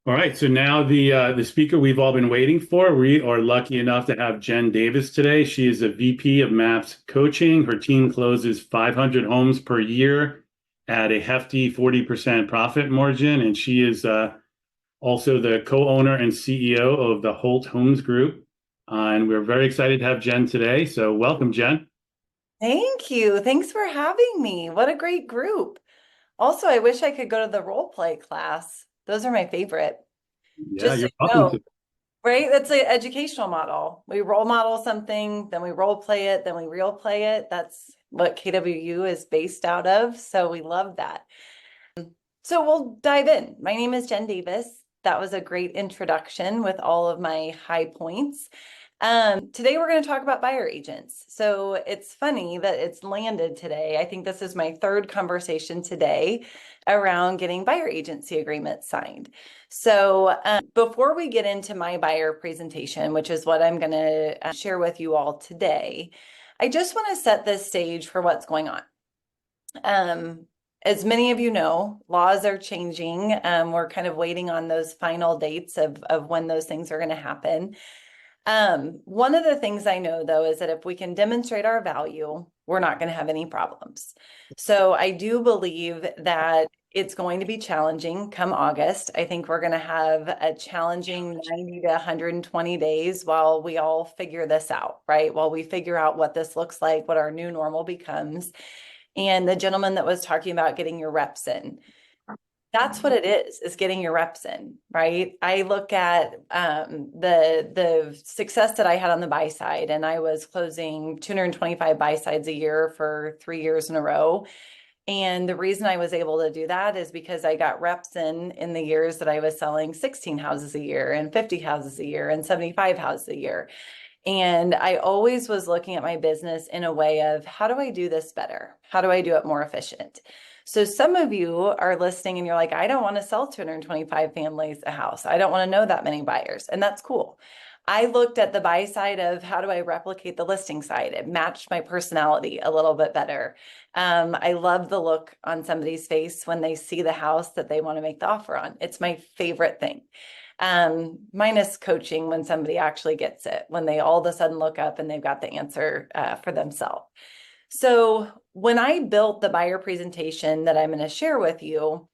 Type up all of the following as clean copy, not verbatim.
All right, so now the speaker we've all been waiting for. We are lucky enough to have Jen Davis today. She is a VP of MAPS Coaching. Her team closes 500 homes per year at a hefty 40% profit margin, and she is also the co-owner and CEO of the Holt Homes Group. And we're very excited to have Jen today. So welcome, Jen. Thank you. Thanks for having me. What a great group. Also, I wish I could go to the role play class. Those are my favorite. Yeah, Just so you're you welcome know, to. right? That's an educational model. We role model something, then we role play it, then we real play it. That's what KWU is based out of. So we love that. So we'll dive in. My name is Jen Davis. That was a great introduction with all of my high points. Today we're going to talk about buyer agents. So it's funny that it's landed today. I think this is my third conversation today around getting buyer agency agreements signed. So before we get into my buyer presentation, which is what I'm going to share with you all today, I just want to set this stage for what's going on. As many of you know, laws are changing. We're kind of waiting on those final dates of when those things are going to happen. One of the things I know though is that if we can demonstrate our value, we're not going to have any problems. So I do believe that it's going to be challenging come August. I think we're going to have a challenging 90 to 120 days while we all figure this out, right? While we figure out what this looks like, what our new normal becomes. And the gentleman that was talking about getting your reps in, that's what it is getting your reps in, right? I look at the success that I had on the buy side, and I was closing 225 buy sides a year for 3 years in a row. And the reason I was able to do that is because I got reps in the years that I was selling 16 houses a year and 50 houses a year and 75 houses a year. And I always was looking at my business in a way of how do I do this better? How do I do it more efficient? So some of you are listening and you're like, I don't want to sell 225 families a house. I don't want to know that many buyers. And that's cool. I looked at the buy side of how do I replicate the listing side? It matched my personality a little bit better. I love the look on somebody's face when they see the house that they want to make the offer on. It's my favorite thing. Minus coaching when somebody actually gets it, when they all of a sudden look up and they've got the answer for themselves. So when I built the buyer presentation that I'm going to share with you,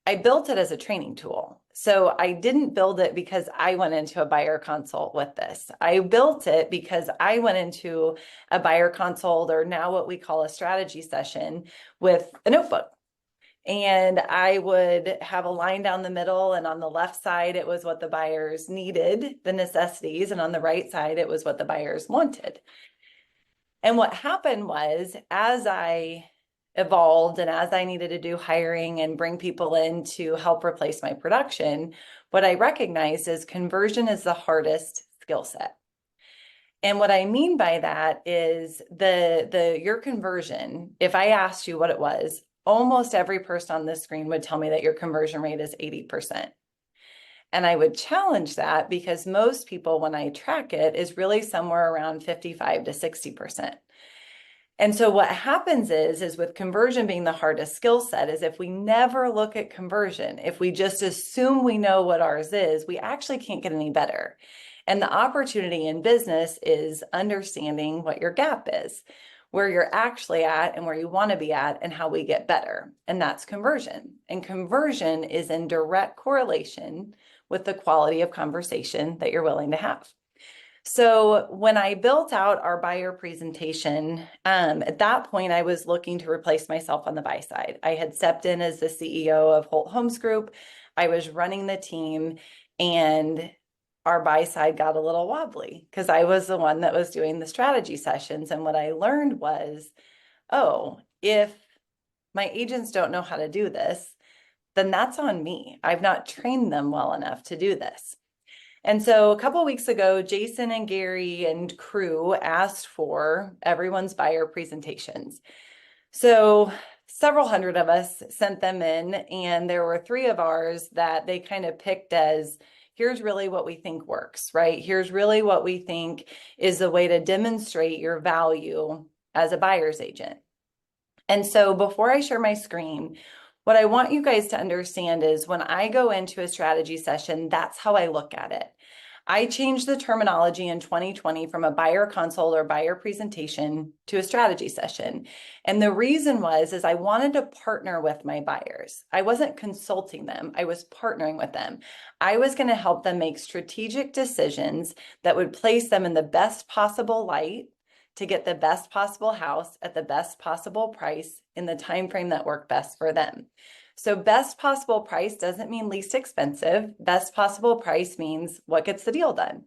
I built it as a training tool. So I didn't build it because I went into a buyer consult with this. I built it because I went into a buyer consult, or now what we call a strategy session, with a notebook. And I would have a line down the middle, and on the left side, it was what the buyers needed, the necessities, and on the right side, it was what the buyers wanted. And what happened was, as I evolved and as I needed to do hiring and bring people in to help replace my production, what I recognized is conversion is the hardest skill set. And what I mean by that is your conversion, if I asked you what it was, almost every person on this screen would tell me that your conversion rate is 80%. And I would challenge that because most people, when I track it, is really somewhere around 55 to 60%. And so what happens is with conversion being the hardest skill set, is if we never look at conversion, if we just assume we know what ours is, we actually can't get any better. And the opportunity in business is understanding what your gap is, where you're actually at and where you want to be at, and how we get better. And that's conversion. And conversion is in direct correlation with the quality of conversation that you're willing to have. So when I built out our buyer presentation, at that point, I was looking to replace myself on the buy side. I had stepped in as the CEO of Holt Homes Group. I was running the team, and our buy side got a little wobbly because I was the one that was doing the strategy sessions. And what I learned was, oh, if my agents don't know how to do this, then that's on me. I've not trained them well enough to do this. And so a couple of weeks ago, Jason and Gary and crew asked for everyone's buyer presentations. So several hundred of us sent them in, and there were 3 of ours that they kind of picked as, here's really what we think works, right? Here's really what we think is the way to demonstrate your value as a buyer's agent. And so before I share my screen, What I want you guys to understand is when I go into a strategy session, that's how I look at it. I changed the terminology in 2020 from a buyer consult or buyer presentation to a strategy session. And the reason is I wanted to partner with my buyers. I wasn't consulting them. I was partnering with them. I was going to help them make strategic decisions that would place them in the best possible light to get the best possible house at the best possible price in the time frame that worked best for them. So best possible price doesn't mean least expensive. Best possible price means what gets the deal done.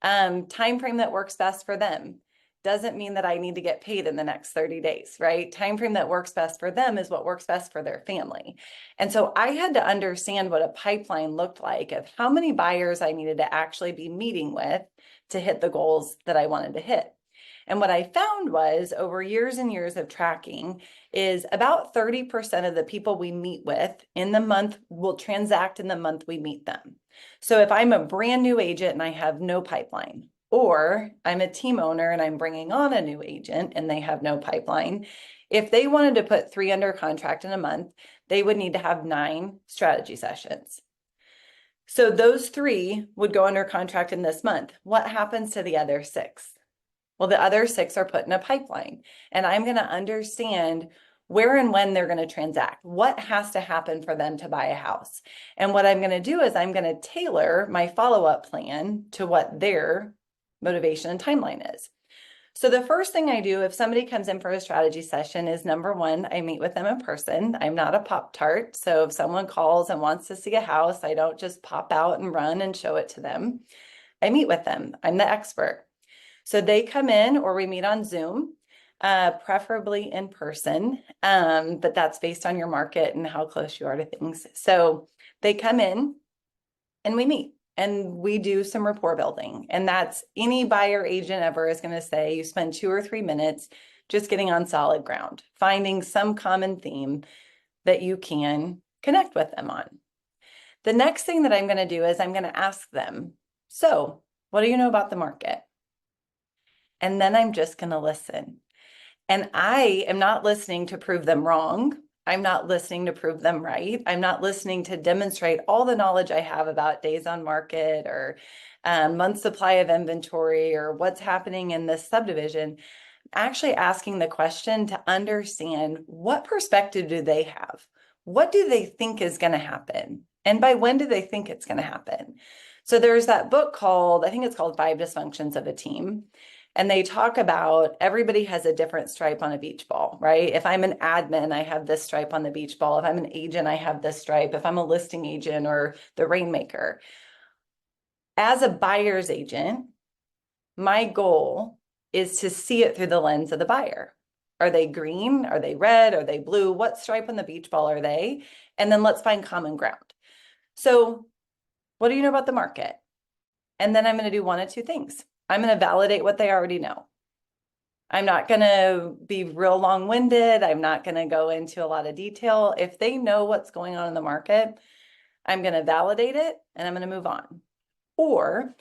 Time frame that works best for them doesn't mean that I need to get paid in the next 30 days, right? Time frame that works best for them is what works best for their family. And so I had to understand what a pipeline looked like of how many buyers I needed to actually be meeting with to hit the goals that I wanted to hit. And what I found was over years and years of tracking is about 30% of the people we meet with in the month will transact in the month we meet them. So if I'm a brand new agent and I have no pipeline, or I'm a team owner and I'm bringing on a new agent and they have no pipeline, if they wanted to put 3 under contract in a month, they would need to have 9 strategy sessions. So those 3 would go under contract in this month. What happens to the other 6? Well, the other 6 are put in a pipeline, and I'm going to understand where and when they're going to transact. What has to happen for them to buy a house? And what I'm going to do is I'm going to tailor my follow-up plan to what their motivation and timeline is. So the first thing I do if somebody comes in for a strategy session is number 1, I meet with them in person. I'm not a Pop-Tart. So if someone calls and wants to see a house, I don't just pop out and run and show it to them. I meet with them. I'm the expert. So they come in or we meet on Zoom, preferably in person, but that's based on your market and how close you are to things. So they come in and we meet and we do some rapport building. And that's any buyer agent ever is going to say you spend 2 or 3 minutes just getting on solid ground, finding some common theme that you can connect with them on. The next thing that I'm going to do is I'm going to ask them, so what do you know about the market? And then I'm just going to listen. And I am not listening to prove them wrong. I'm not listening to prove them right. I'm not listening to demonstrate all the knowledge I have about days on market or month supply of inventory or what's happening in this subdivision. Actually asking the question to understand what perspective do they have? What do they think is going to happen? And by when do they think it's going to happen? So there's that book called, I think it's called 5 Dysfunctions of a Team. And they talk about everybody has a different stripe on a beach ball, right? If I'm an admin, I have this stripe on the beach ball. If I'm an agent, I have this stripe. If I'm a listing agent or the rainmaker. As a buyer's agent, my goal is to see it through the lens of the buyer. Are they green? Are they red? Are they blue? What stripe on the beach ball are they? And then let's find common ground. So what do you know about the market? And then I'm going to do 1 of 2 things. I'm going to validate what they already know. I'm not going to be real long-winded. I'm not going to go into a lot of detail. If they know what's going on in the market, I'm going to validate it and I'm going to move on. Or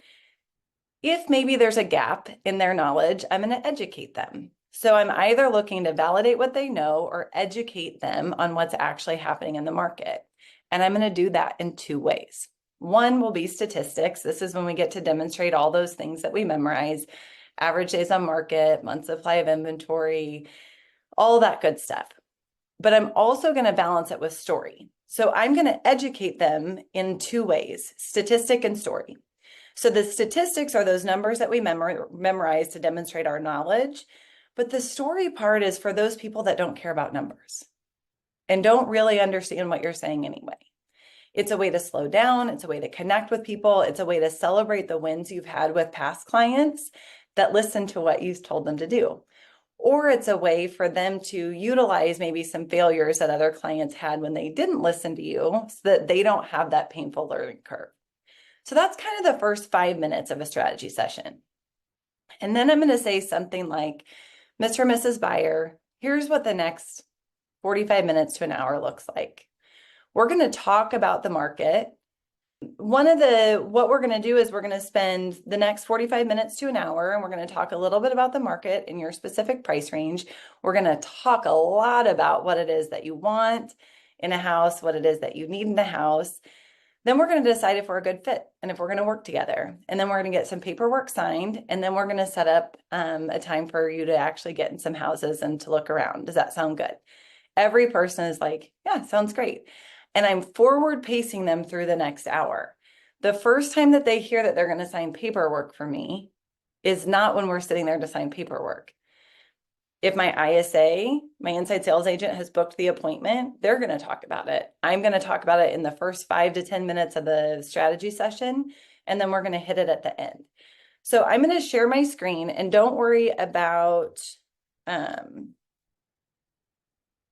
if maybe there's a gap in their knowledge, I'm going to educate them. So I'm either looking to validate what they know or educate them on what's actually happening in the market. And I'm going to do that in 2 ways. 1 will be statistics. This is when we get to demonstrate all those things that we memorize, average days on market, month supply of inventory, all that good stuff. But I'm also going to balance it with story. So I'm going to educate them in 2 ways, statistic and story. So the statistics are those numbers that we memorize to demonstrate our knowledge. But the story part is for those people that don't care about numbers and don't really understand what you're saying anyway. It's a way to slow down. It's a way to connect with people. It's a way to celebrate the wins you've had with past clients that listen to what you've told them to do. Or it's a way for them to utilize maybe some failures that other clients had when they didn't listen to you so that they don't have that painful learning curve. So that's kind of the first 5 minutes of a strategy session. And then I'm going to say something like, Mr. and Mrs. Buyer, here's what the next 45 minutes to an hour looks like. We're going to talk about the market. What we're going to do is we're going to spend the next 45 minutes to an hour and we're going to talk a little bit about the market in your specific price range. We're going to talk a lot about what it is that you want in a house, what it is that you need in the house. Then we're going to decide if we're a good fit and if we're going to work together. And then we're going to get some paperwork signed. And then we're going to set up a time for you to actually get in some houses and to look around. Does that sound good? Every person is like, yeah, sounds great. And I'm forward pacing them through the next hour. The first time that they hear that they're going to sign paperwork for me is not when we're sitting there to sign paperwork. If my ISA, my inside sales agent, has booked the appointment, they're going to talk about it. I'm going to talk about it in the first 5 to 10 minutes of the strategy session, and then we're going to hit it at the end. So I'm going to share my screen, and don't worry about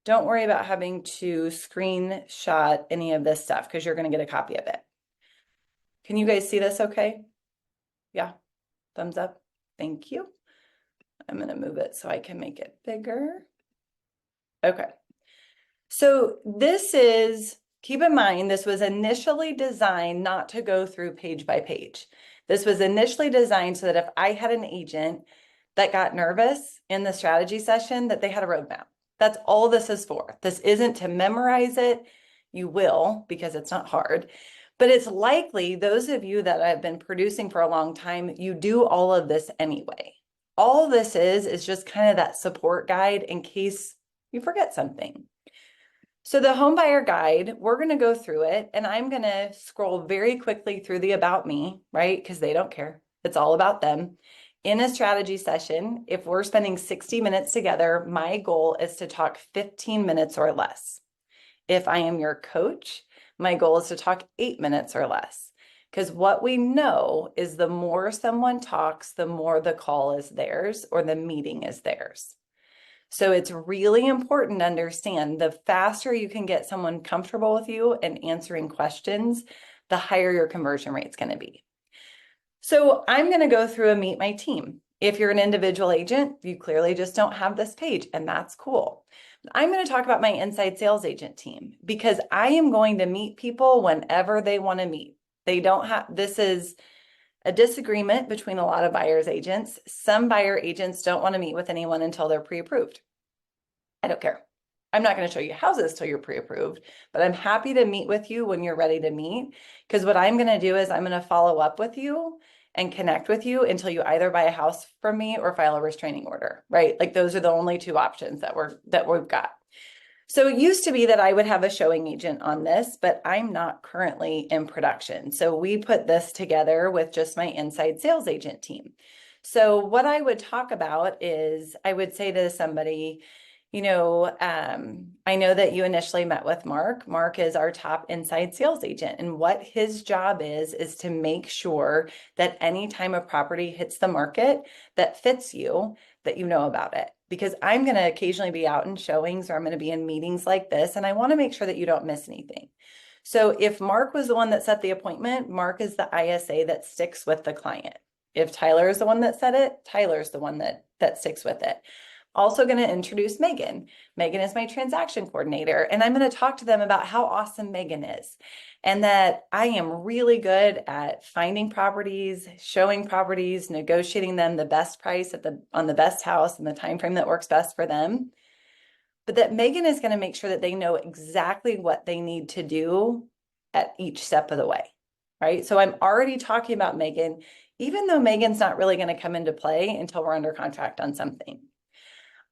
having to screenshot any of this stuff because you're going to get a copy of it. Can you guys see this okay? Yeah, thumbs up. Thank you. I'm going to move it so I can make it bigger. Okay. So this is, keep in mind, this was initially designed not to go through page by page. This was initially designed so that if I had an agent that got nervous in the strategy session, that they had a roadmap. That's all this is for. This isn't to memorize it. You will, because it's not hard. But it's likely those of you that have been producing for a long time, you do all of this anyway. All this is just kind of that support guide in case you forget something. So the home buyer guide, we're going to go through it, and I'm going to scroll very quickly through the about me, right? Because they don't care. It's all about them. In a strategy session, if we're spending 60 minutes together, my goal is to talk 15 minutes or less. If I am your coach, my goal is to talk 8 minutes or less. Because what we know is the more someone talks, the more the call is theirs or the meeting is theirs. So it's really important to understand the faster you can get someone comfortable with you and answering questions, the higher your conversion rate is going to be. So I'm going to go through and meet my team. If you're an individual agent, you clearly just don't have this page, and that's cool. I'm going to talk about my inside sales agent team because I am going to meet people whenever they want to meet. They don't have, this is a disagreement between a lot of buyers agents. Some buyer agents don't want to meet with anyone until they're pre-approved. I don't care. I'm not going to show you houses till you're pre-approved, but I'm happy to meet with you when you're ready to meet. Because what I'm going to do is I'm going to follow up with you and connect with you until you either buy a house from me or file a restraining order, right? Like those are the only 2 options that we've got. So it used to be that I would have a showing agent on this, but I'm not currently in production. So we put this together with just my inside sales agent team. So what I would talk about is I would say to somebody, I know that you initially met with Mark. Mark is our top inside sales agent. And what his job is to make sure that anytime a property hits the market that fits you, that you know about it. Because I'm going to occasionally be out in showings or I'm going to be in meetings like this, and I want to make sure that you don't miss anything. So if Mark was the one that set the appointment, Mark is the ISA that sticks with the client. If Tyler is the one that set it, Tyler's the one that sticks with it. Also going to introduce Megan. Megan is my transaction coordinator, and I'm going to talk to them about how awesome Megan is and that I am really good at finding properties, showing properties, negotiating them the best price on the best house and the time frame that works best for them. But that Megan is going to make sure that they know exactly what they need to do at each step of the way, right? So I'm already talking about Megan, even though Megan's not really going to come into play until we're under contract on something.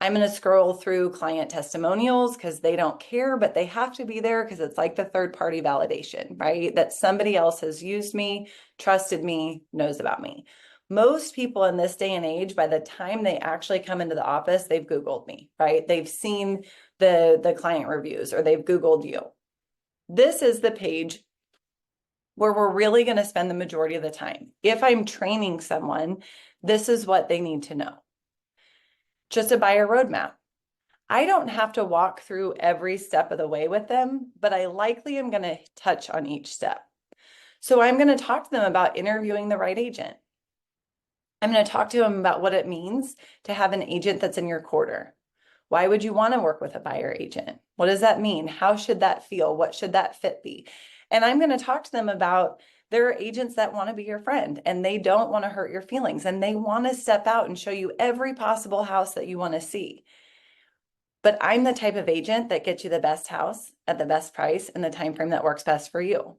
I'm going to scroll through client testimonials because they don't care, but they have to be there because it's like the third-party validation, right? That somebody else has used me, trusted me, knows about me. Most people in this day and age, by the time they actually come into the office, they've Googled me, right? They've seen the client reviews or they've Googled you. This is the page where we're really going to spend the majority of the time. If I'm training someone, this is what they need to know. Just a buyer roadmap. I don't have to walk through every step of the way with them, but I likely am going to touch on each step. So I'm going to talk to them about interviewing the right agent. I'm going to talk to them about what it means to have an agent that's in your quarter. Why would you want to work with a buyer agent? What does that mean? How should that feel? What should that fit be? And I'm going to talk to them about there are agents that want to be your friend and they don't want to hurt your feelings and they want to step out and show you every possible house that you want to see. but I'm the type of agent that gets you the best house at the best price in the time frame that works best for you.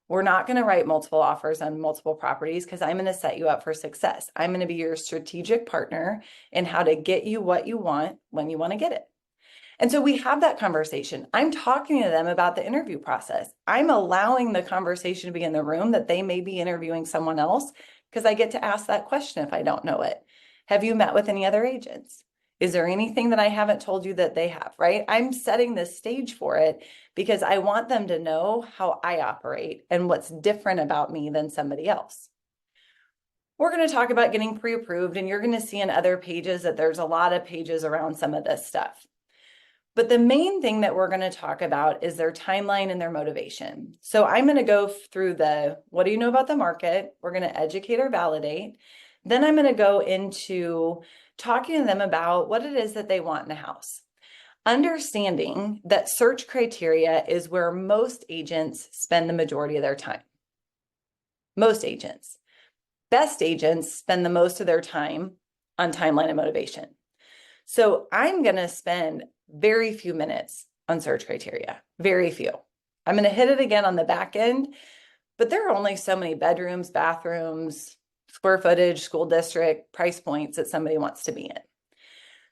We're not going to write multiple offers on multiple properties because I'm going to set you up for success. I'm going to be your strategic partner in how to get you what you want when you want to get it. And so we have that conversation. I'm talking to them about the interview process. I'm allowing the conversation to be in the room that they may be interviewing someone else because I get to ask that question if I don't know it. Have you met with any other agents? Is there anything that I haven't told you that they have, right? I'm setting the stage for it because I want them to know how I operate and what's different about me than somebody else. We're going to talk about getting pre-approved, and you're going to see in other pages that there's a lot of pages around some of this stuff. But the main thing that we're going to talk about is their timeline and their motivation. So I'm going to go through what do you know about the market? We're going to educate or validate. Then I'm going to go into talking to them about what it is that they want in a house. Understanding that search criteria is where most agents spend the majority of their time. Most agents. Best agents spend the most of their time on timeline and motivation. So I'm going to spend very few minutes on search criteria, very few. I'm going to hit it again on the back end, but there are only so many bedrooms, bathrooms, square footage, school district, price points that somebody wants to be in.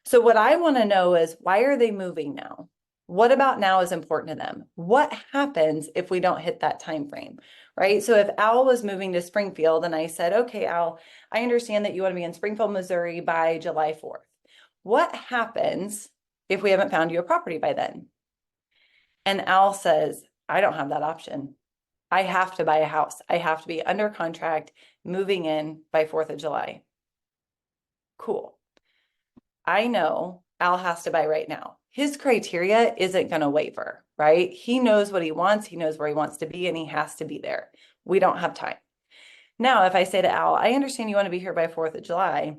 So what I want to know is, why are they moving now? What about now is important to them? What happens if we don't hit that time frame, right? So if Al was moving to Springfield and I said, okay, Al, I understand that you want to be in Springfield, Missouri by July 4th. What happens if we haven't found you a property by then? And Al says, I don't have that option. I have to buy a house. I have to be under contract, moving in by 4th of July. Cool. I know Al has to buy right now. His criteria isn't going to waver, right? He knows what he wants. He knows where he wants to be, and he has to be there. We don't have time. Now, if I say to Al, I understand you want to be here by 4th of July.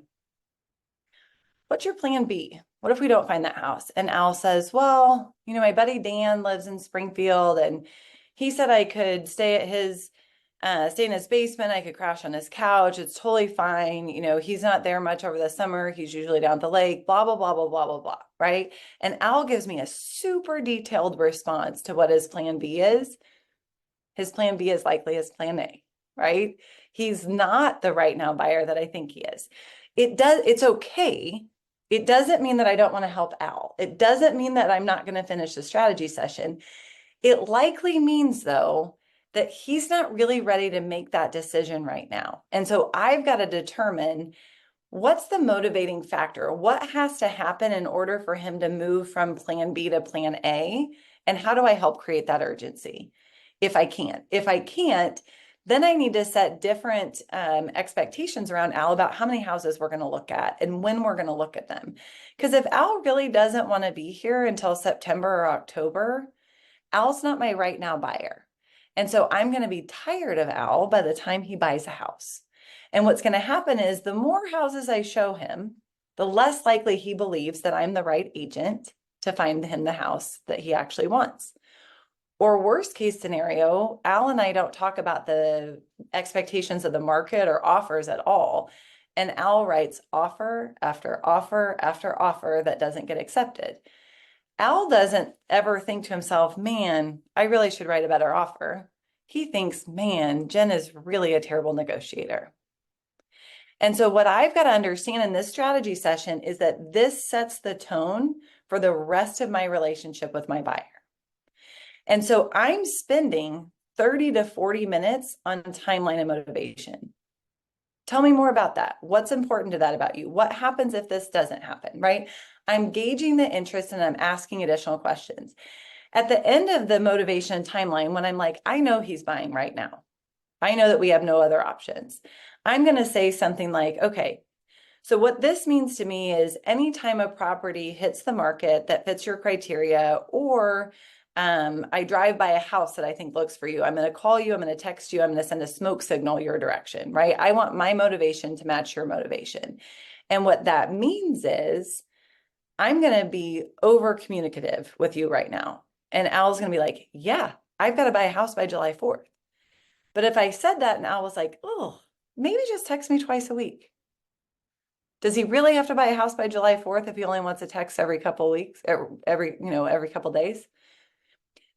What's your plan B? What if we don't find that house? And Al says, well, my buddy Dan lives in Springfield, and he said I could stay in his basement. I could crash on his couch. It's totally fine. He's not there much over the summer. He's usually down at the lake, blah, blah, blah, blah, blah, blah, blah, right? And Al gives me a super detailed response to what his plan B is. His plan B is likely his plan A, right? He's not the right now buyer that I think he is. It's okay. It doesn't mean that I don't want to help Al. It doesn't mean that I'm not going to finish the strategy session. It likely means, though, that he's not really ready to make that decision right now. And so I've got to determine, what's the motivating factor? What has to happen in order for him to move from plan B to plan A? And how do I help create that urgency? If I can't. If I can't, then I need to set different expectations around Al about how many houses we're going to look at and when we're going to look at them. Because if Al really doesn't want to be here until September or October, Al's not my right now buyer. And so I'm going to be tired of Al by the time he buys a house. And what's going to happen is, the more houses I show him, the less likely he believes that I'm the right agent to find him the house that he actually wants. Or worst case scenario, Al and I don't talk about the expectations of the market or offers at all. And Al writes offer after offer after offer that doesn't get accepted. Al doesn't ever think to himself, man, I really should write a better offer. He thinks, man, Jen is really a terrible negotiator. And so what I've got to understand in this strategy session is that this sets the tone for the rest of my relationship with my buyer. And so I'm spending 30 to 40 minutes on timeline and motivation. Tell me more about that. What's important to that about you? What happens if this doesn't happen, right? I'm gauging the interest and I'm asking additional questions. At the end of the motivation timeline, when I'm like, I know he's buying right now. I know that we have no other options. I'm going to say something like, okay, so what this means to me is, anytime a property hits the market that fits your criteria, or I drive by a house that I think looks for you, I'm going to call you, I'm going to text you, I'm going to send a smoke signal your direction, right? I want my motivation to match your motivation. And what that means is, I'm going to be over communicative with you right now. And Al's going to be like, yeah, I've got to buy a house by July 4th. But if I said that and Al was like, oh, maybe just text me twice a week. Does he really have to buy a house by July 4th if he only wants a text every couple weeks, every couple days?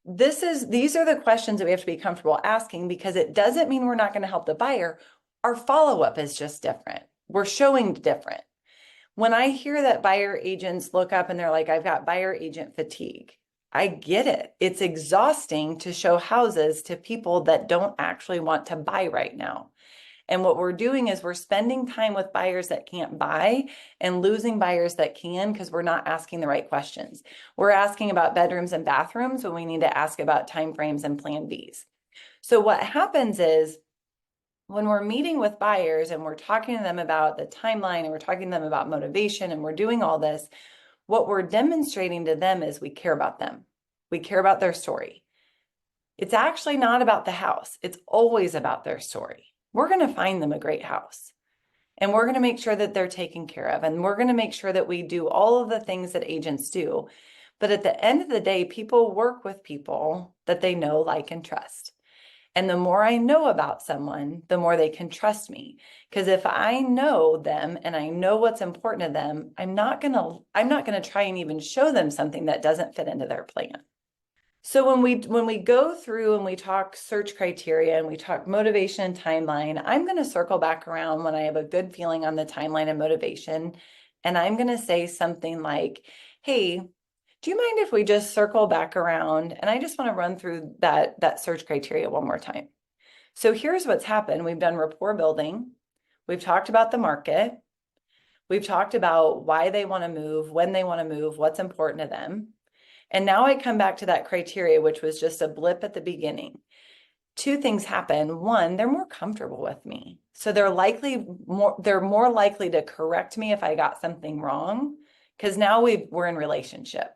These are the questions that we have to be comfortable asking, because it doesn't mean we're not going to help the buyer. Our follow-up is just different. We're showing different. When I hear that buyer agents look up and they're like, I've got buyer agent fatigue, I get it. It's exhausting to show houses to people that don't actually want to buy right now. And what we're doing is we're spending time with buyers that can't buy and losing buyers that can, because we're not asking the right questions. We're asking about bedrooms and bathrooms when we need to ask about timeframes and plan Bs. So what happens is, when we're meeting with buyers and we're talking to them about the timeline and we're talking to them about motivation and we're doing all this, what we're demonstrating to them is we care about them. We care about their story. It's actually not about the house. It's always about their story. We're going to find them a great house, and we're going to make sure that they're taken care of. And we're going to make sure that we do all of the things that agents do. But at the end of the day, people work with people that they know, like, and trust. And the more I know about someone, the more they can trust me. Because if I know them and I know what's important to them, I'm not gonna try and even show them something that doesn't fit into their plan. So when we go through and we talk search criteria and we talk motivation and timeline, I'm going to circle back around when I have a good feeling on the timeline and motivation. And I'm going to say something like, hey, do you mind if we just circle back around? And I just want to run through that search criteria one more time. So here's what's happened. We've done rapport building. We've talked about the market. We've talked about why they want to move, when they want to move, what's important to them. And now I come back to that criteria, which was just a blip at the beginning. Two things happen. One, they're more comfortable with me. So they're more likely to correct me if I got something wrong, because now we're in relationship.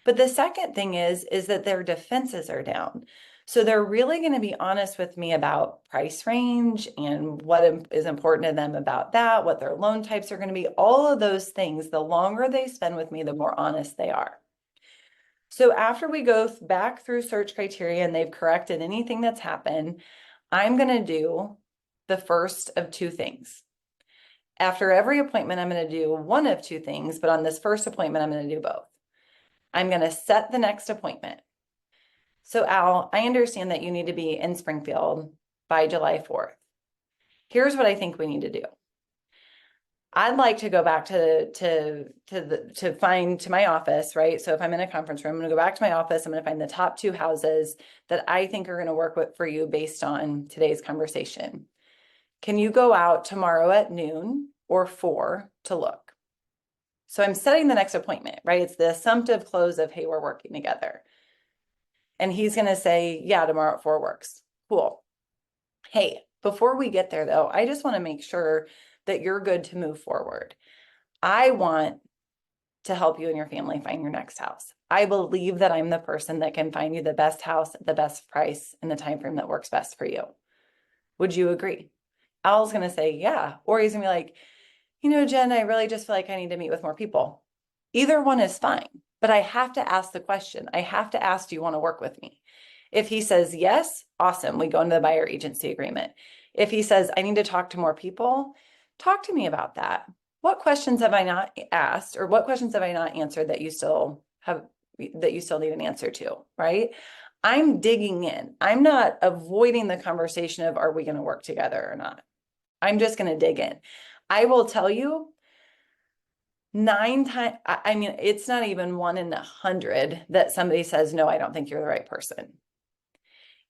But the second thing is that their defenses are down. So they're really going to be honest with me about price range and what is important to them about that, what their loan types are going to be, all of those things. The longer they spend with me, the more honest they are. So after we go back through search criteria and they've corrected anything that's happened, I'm going to do the first of two things. After every appointment, I'm going to do one of two things, but on this first appointment, I'm going to do both. I'm going to set the next appointment. So Al, I understand that you need to be in Springfield by July 4th. Here's what I think we need to do. I'd like to go back to my office, right? So if I'm in a conference room, I'm going to go back to my office. I'm going to find the top two houses that I think are going to work for you based on today's conversation. Can you go out tomorrow at noon or 4 to look? So I'm setting the next appointment, right? It's the assumptive close of, hey, we're working together. And he's going to say, yeah, tomorrow at 4 works. Cool. Hey, before we get there though, I just want to make sure that you're good to move forward. I want to help you and your family find your next house. I believe that I'm the person that can find you the best house at the best price in the time frame that works best for you. Would you agree? Al's going to say, yeah. Or he's going to be like, Jen, I really just feel like I need to meet with more people. Either one is fine, but I have to ask the question. I have to ask, do you want to work with me? If he says yes, awesome. We go into the buyer agency agreement. If he says, I need to talk to more people, talk to me about that. What questions have I not asked, or what questions have I not answered that you still need an answer to, right? I'm digging in. I'm not avoiding the conversation of, are we going to work together or not? I'm just going to dig in. I will tell you, 9 times, I mean, it's not even 1 in 100 that somebody says, no, I don't think you're the right person.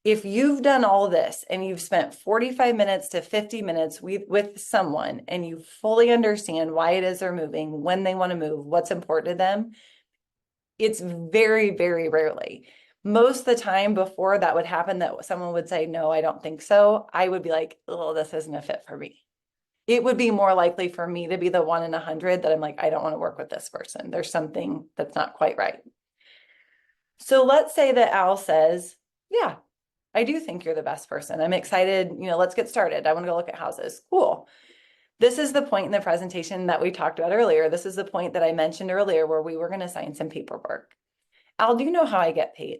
If you've done all this and you've spent 45 minutes to 50 minutes with someone and you fully understand why it is they're moving, when they want to move, what's important to them, it's very, very rarely. Most of the time before that would happen, that someone would say, no, I don't think so, I would be like, oh, this isn't a fit for me. It would be more likely for me to be the 1 in 100 that I'm like, I don't want to work with this person. There's something that's not quite right. So let's say that Al says, yeah, I do think you're the best person. I'm excited. Let's get started. I want to go look at houses. Cool. This is the point in the presentation that we talked about earlier. This is the point that I mentioned earlier where we were going to sign some paperwork. Al, do you know how I get paid?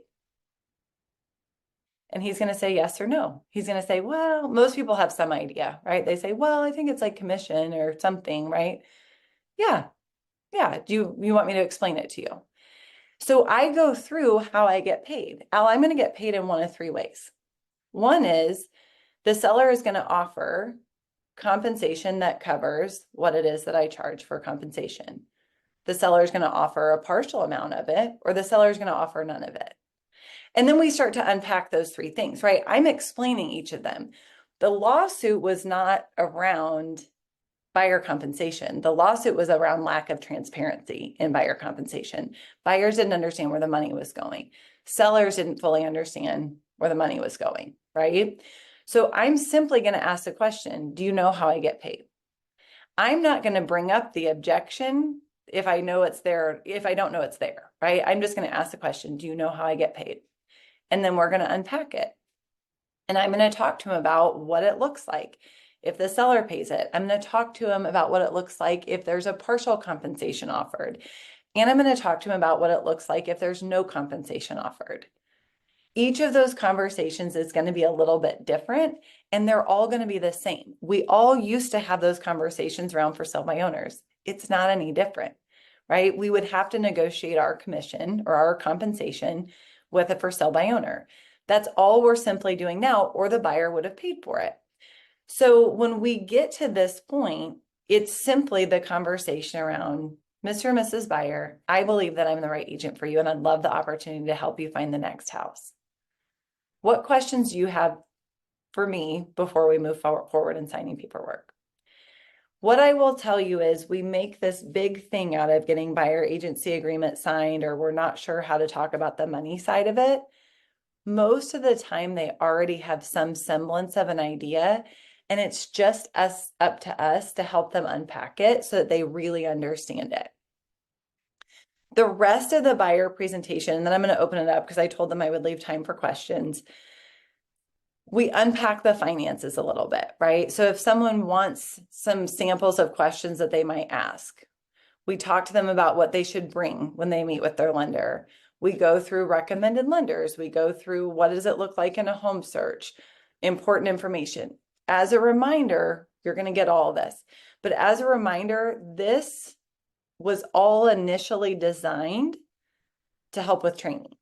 And he's going to say yes or no. He's going to say, well, most people have some idea, right? They say, well, I think it's like commission or something, right? Yeah. Yeah. Do you want me to explain it to you? So I go through how I get paid. Al, I'm going to get paid in one of three ways. One is the seller is going to offer compensation that covers what it is that I charge for compensation. The seller is going to offer a partial amount of it, or the seller is going to offer none of it. And then we start to unpack those three things, right? I'm explaining each of them. The lawsuit was not around buyer compensation. The lawsuit was around lack of transparency in buyer compensation. Buyers didn't understand where the money was going. Sellers didn't fully understand where the money was going, right? So I'm simply going to ask the question, do you know how I get paid? I'm not going to bring up the objection if I know it's there, if I don't know it's there, right? I'm just going to ask the question, do you know how I get paid? And then we're going to unpack it. And I'm going to talk to him about what it looks like if the seller pays it. I'm going to talk to him about what it looks like if there's a partial compensation offered. And I'm going to talk to him about what it looks like if there's no compensation offered. Each of those conversations is going to be a little bit different, and they're all going to be the same. We all used to have those conversations around for sell by owners. It's not any different, right? We would have to negotiate our commission or our compensation with a for sale by owner. That's all we're simply doing now, or the buyer would have paid for it. So when we get to this point, it's simply the conversation around Mr. and Mrs. Buyer, I believe that I'm the right agent for you, and I'd love the opportunity to help you find the next house. What questions do you have for me before we move forward in signing paperwork? What I will tell you is we make this big thing out of getting buyer agency agreement signed, or we're not sure how to talk about the money side of it. Most of the time, they already have some semblance of an idea, and it's just up to us to help them unpack it so that they really understand it. The rest of the buyer presentation, and then I'm going to open it up because I told them I would leave time for questions. We unpack the finances a little bit, right? So if someone wants some samples of questions that they might ask, we talk to them about what they should bring when they meet with their lender. We go through recommended lenders. We go through what does it look like in a home search, important information. As a reminder, you're going to get all of this. But as a reminder, this was all initially designed to help with training.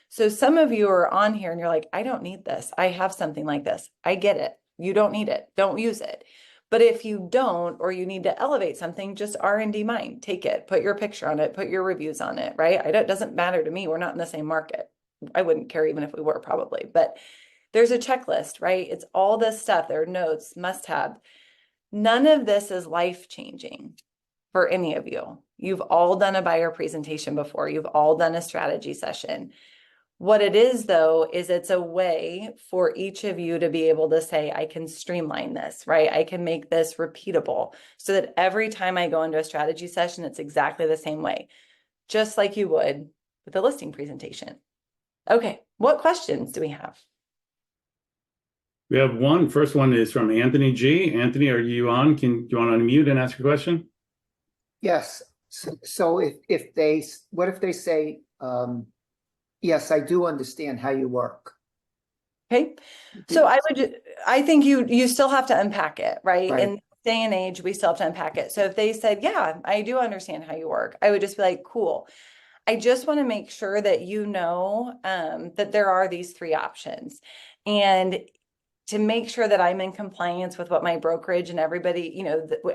So some of you are on here and you're like, I don't need this. I have something like this. I get it. You don't need it. Don't use it. But if you don't, or you need to elevate something, just R&D mine, take it, put your picture on it, put your reviews on it, right? It doesn't matter to me. We're not in the same market. I wouldn't care even if we were, probably, but there's a checklist, right? It's all this stuff. There are notes, must have. None of this is life-changing for any of you. You've all done a buyer presentation before. You've all done a strategy session. What it is, though, is it's a way for each of you to be able to say, I can streamline this, right? I can make this repeatable so that every time I go into a strategy session, it's exactly the same way, just like you would with a listing presentation. Okay, what questions do we have? We have one. First one is from Anthony G. Anthony, are you on? Do you want to unmute and ask a question? Yes. So if they, what if they say, yes, I do understand how you work. Okay, so I think you still have to unpack it, right? Right. In this day and age, we still have to unpack it. So if they said, yeah, I do understand how you work, I would just be like, cool. I just want to make sure that you know that there are these three options. And to make sure that I'm in compliance with what my brokerage and everybody,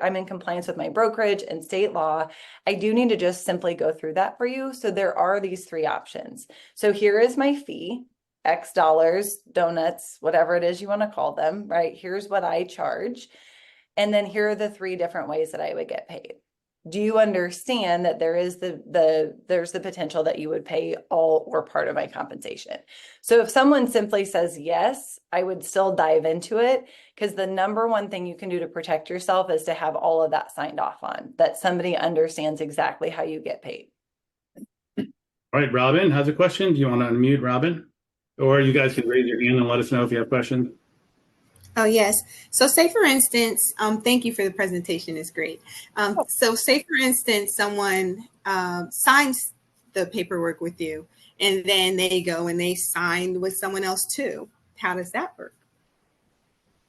I'm in compliance with my brokerage and state law, I do need to just simply go through that for you. So there are these three options. So here is my fee, X dollars, donuts, whatever it is you want to call them, right? Here's what I charge. And then here are the three different ways that I would get paid. Do you understand that there is there's the potential that you would pay all or part of my compensation? So if someone simply says yes, I would still dive into it, because the number one thing you can do to protect yourself is to have all of that signed off on, that somebody understands exactly how you get paid. All right, Robin has a question. Do you want to unmute Robin? Or you guys can raise your hand and let us know if you have questions. Oh, yes. So say, for instance, thank you for the presentation. It's great. So say, for instance, someone signs the paperwork with you, and then they go and they sign with someone else too. how does that work?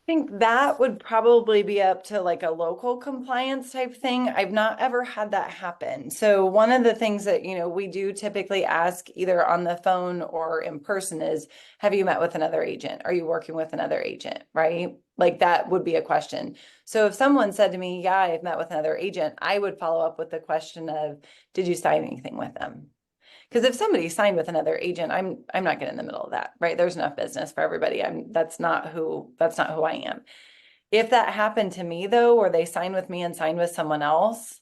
I think that would probably be up to like a local compliance type thing. I've not ever had that happen. So one of the things that, we do typically ask either on the phone or in person is, have you met with another agent? Are you working with another agent? Right? Like that would be a question. So if someone said to me, yeah, I've met with another agent, I would follow up with the question of, did you sign anything with them? Because if somebody signed with another agent, I'm not getting in the middle of that, right? There's enough business for everybody. That's not who I am. If that happened to me though, where they signed with me and signed with someone else,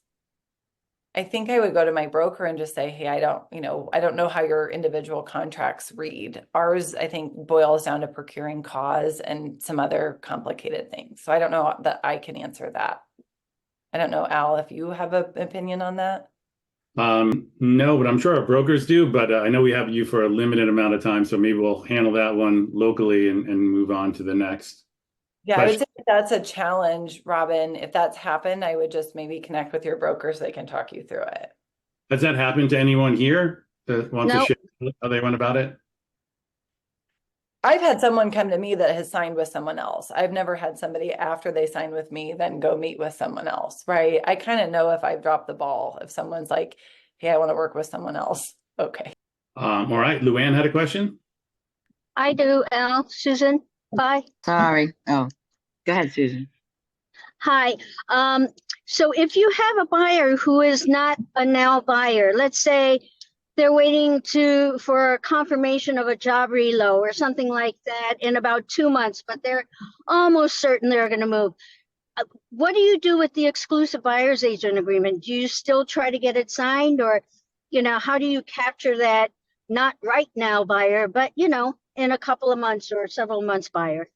I think I would go to my broker and just say, hey, I don't know how your individual contracts read. Ours, I think, boils down to procuring cause and some other complicated things. So I don't know that I can answer that. I don't know, Al, if you have an opinion on that. No, but I'm sure our brokers do, but I know we have you for a limited amount of time, so maybe we'll handle that one locally and move on to the next Yeah, I would question. say that's a challenge, Robin. If that's happened, I would just maybe connect with your broker so they can talk you through it. Has that happened to anyone here that wants to No, share how they went about it? I've had someone come to me that has signed with someone else. I've never had somebody after they signed with me then go meet with someone else, right? I kind of know if I've dropped the ball, if someone's like, hey, I want to work with someone else. Okay. All right, Luann had a question. I do, Al. Susan, bye. Sorry. Oh, go ahead, Susan. Hi. So if you have a buyer who is not a now buyer, let's say they're waiting for a confirmation of a job reload or something like that in about 2 months, but they're almost certain they're going to move. What do you do with the exclusive buyer's agent agreement? Do you still try to get it signed, or, how do you capture that not right now buyer, but, in a couple of months or several months buyer?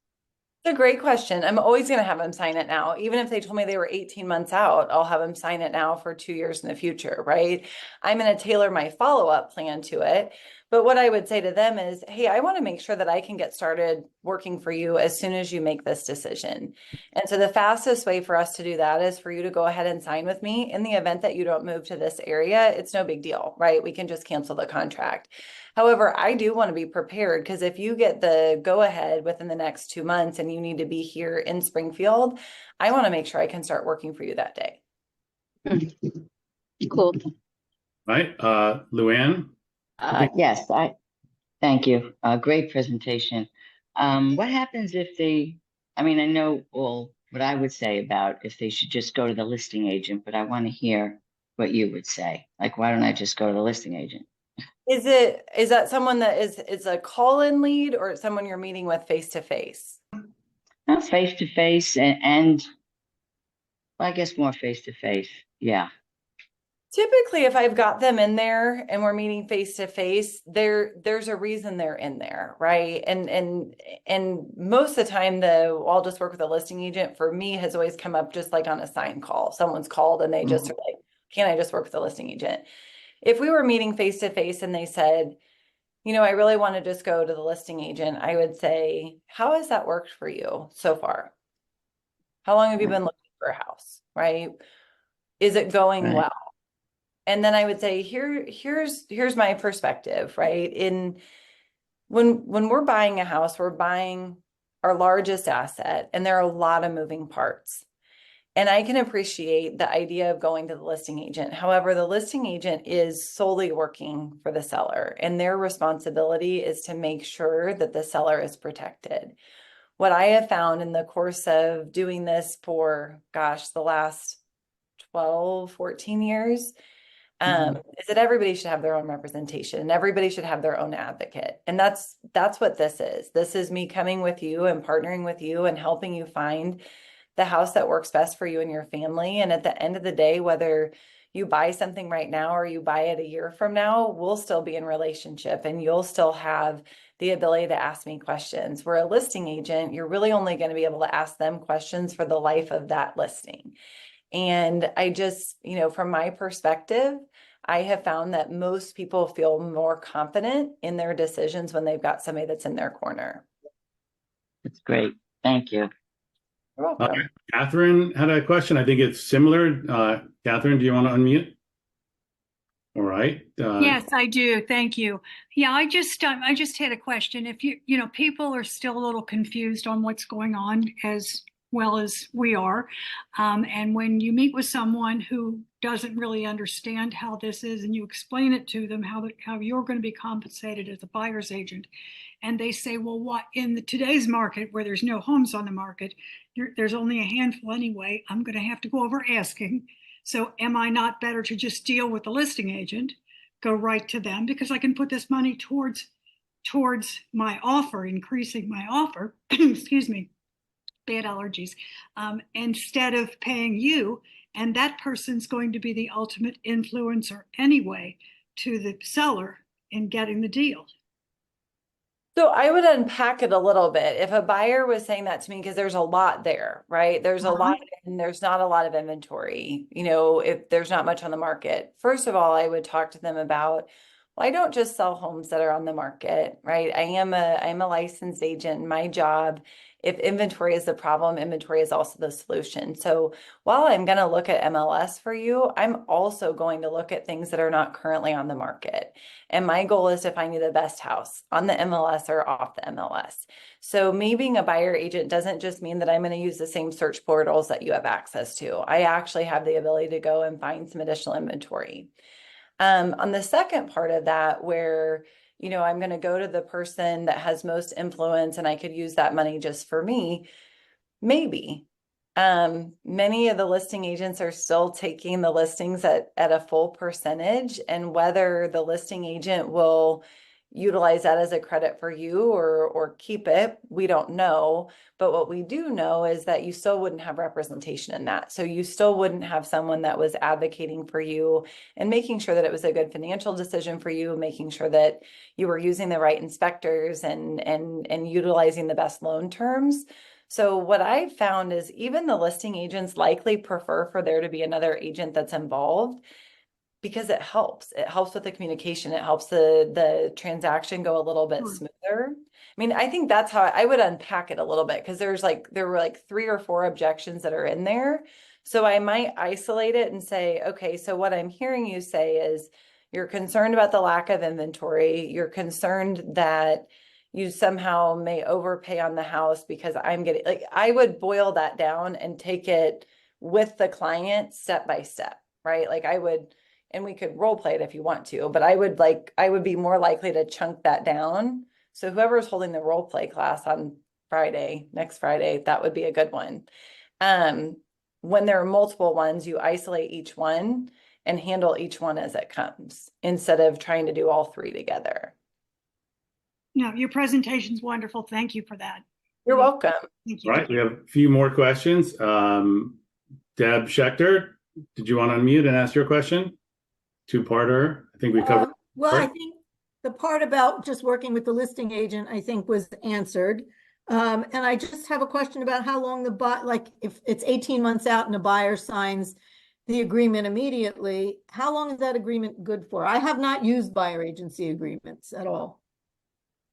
It's a great question. I'm always going to have them sign it now. Even if they told me they were 18 months out, I'll have them sign it now for 2 years in the future, right? I'm going to tailor my follow-up plan to it. But what I would say to them is, hey, I want to make sure that I can get started working for you as soon as you make this decision. And so the fastest way for us to do that is for you to go ahead and sign with me. In the event that you don't move to this area, it's no big deal, right? We can just cancel the contract. However, I do want to be prepared, because if you get the go ahead within the next 2 months and you need to be here in Springfield, I want to make sure I can start working for you that day. Cool. Right, Luann. Yes, thank you. Great presentation. What happens if I know what I would say about if they should just go to the listing agent, but I want to hear what you would say. Like, why don't I just go to the listing agent? Is that someone that is a call-in lead, or someone you're meeting with face to face? Face to face, and well, I guess more face to face. Yeah. Typically, if I've got them in there and we're meeting face to face, there's a reason they're in there, right? And most of the time, I'll just work with a listing agent, for me, has always come up just like on a sign call. Someone's called and they just are like, can I just work with a listing agent? If we were meeting face to face and they said, I really want to just go to the listing agent, I would say, how has that worked for you so far? How long have you been looking for a house, right? Is it going Right. well? And then I would say, here's my perspective, right? When we're buying a house, we're buying our largest asset, and there are a lot of moving parts. And I can appreciate the idea of going to the listing agent. However, the listing agent is solely working for the seller, and their responsibility is to make sure that the seller is protected. What I have found in the course of doing this for, the last 12, 14 years, is that everybody should have their own representation and everybody should have their own advocate. And that's what this is. This is me coming with you and partnering with you and helping you find the house that works best for you and your family. And at the end of the day, whether you buy something right now or you buy it a year from now, we'll still be in relationship and you'll still have the ability to ask me questions. Where a listing agent, you're really only going to be able to ask them questions for the life of that listing. And I just, from my perspective, I have found that most people feel more confident in their decisions when they've got somebody that's in their corner. That's great. Thank you. You're welcome. Catherine had a question. I think it's similar. Catherine, do you want to unmute? All right. Yes, I do. Thank you. Yeah, I just had a question. If people are still a little confused on what's going on as well as we are. And when you meet with someone who doesn't really understand how this is and you explain it to them, how you're going to be compensated as a buyer's agent, and they say, well, what in today's market where there's no homes on the market, there's only a handful anyway, I'm going to have to go over asking. So am I not better to just deal with the listing agent, go right to them, because I can put this money towards my offer, increasing my offer, excuse me, bad allergies, instead of paying you, and that person's going to be the ultimate influencer anyway to the seller in getting the deal. So I would unpack it a little bit. If a buyer was saying that to me, because there's a lot there, right? There's a lot and there's not a lot of inventory, if there's not much on the market. First of all, I would talk to them about, well, I don't just sell homes that are on the market, right? I'm a licensed agent. My job, if inventory is the problem, inventory is also the solution. So while I'm going to look at MLS for you, I'm also going to look at things that are not currently on the market. And my goal is to find you the best house on the MLS or off the MLS. So me being a buyer agent doesn't just mean that I'm going to use the same search portals that you have access to. I actually have the ability to go and find some additional inventory. On the second part of that, where I'm going to go to the person that has most influence and I could use that money just for me, maybe. Many of the listing agents are still taking the listings at a full percentage, and whether the listing agent will utilize that as a credit for you or keep it, we don't know. But what we do know is that you still wouldn't have representation in that. So you still wouldn't have someone that was advocating for you and making sure that it was a good financial decision for you, making sure that you were using the right inspectors and utilizing the best loan terms. So what I've found is even the listing agents likely prefer for there to be another agent that's involved, because it helps. It helps with the communication. It helps the transaction go a little bit smoother. I mean, I think that's how I would unpack it a little bit, because there were like 3 or 4 objections that are in there. So I might isolate it and say, okay, so what I'm hearing you say is you're concerned about the lack of inventory. You're concerned that you somehow may overpay on the house because I'm getting, like, I would boil that down and take it with the client step by step, right? Like I would, and we could role play it if you want to, but I would be more likely to chunk that down. So whoever's holding the role play class on next Friday, that would be a good one. When there are multiple ones, you isolate each one and handle each one as it comes instead of trying to do all 3 together. No, your presentation's wonderful. Thank you for that. You're welcome. Thank you. All right, we have a few more questions. Deb Schechter, did you want to unmute and ask your question? Two-parter. I think we covered. Well, I think the part about just working with the listing agent, I think, was answered. And I just have a question about how long if it's 18 months out and a buyer signs the agreement immediately, how long is that agreement good for? I have not used buyer agency agreements at all.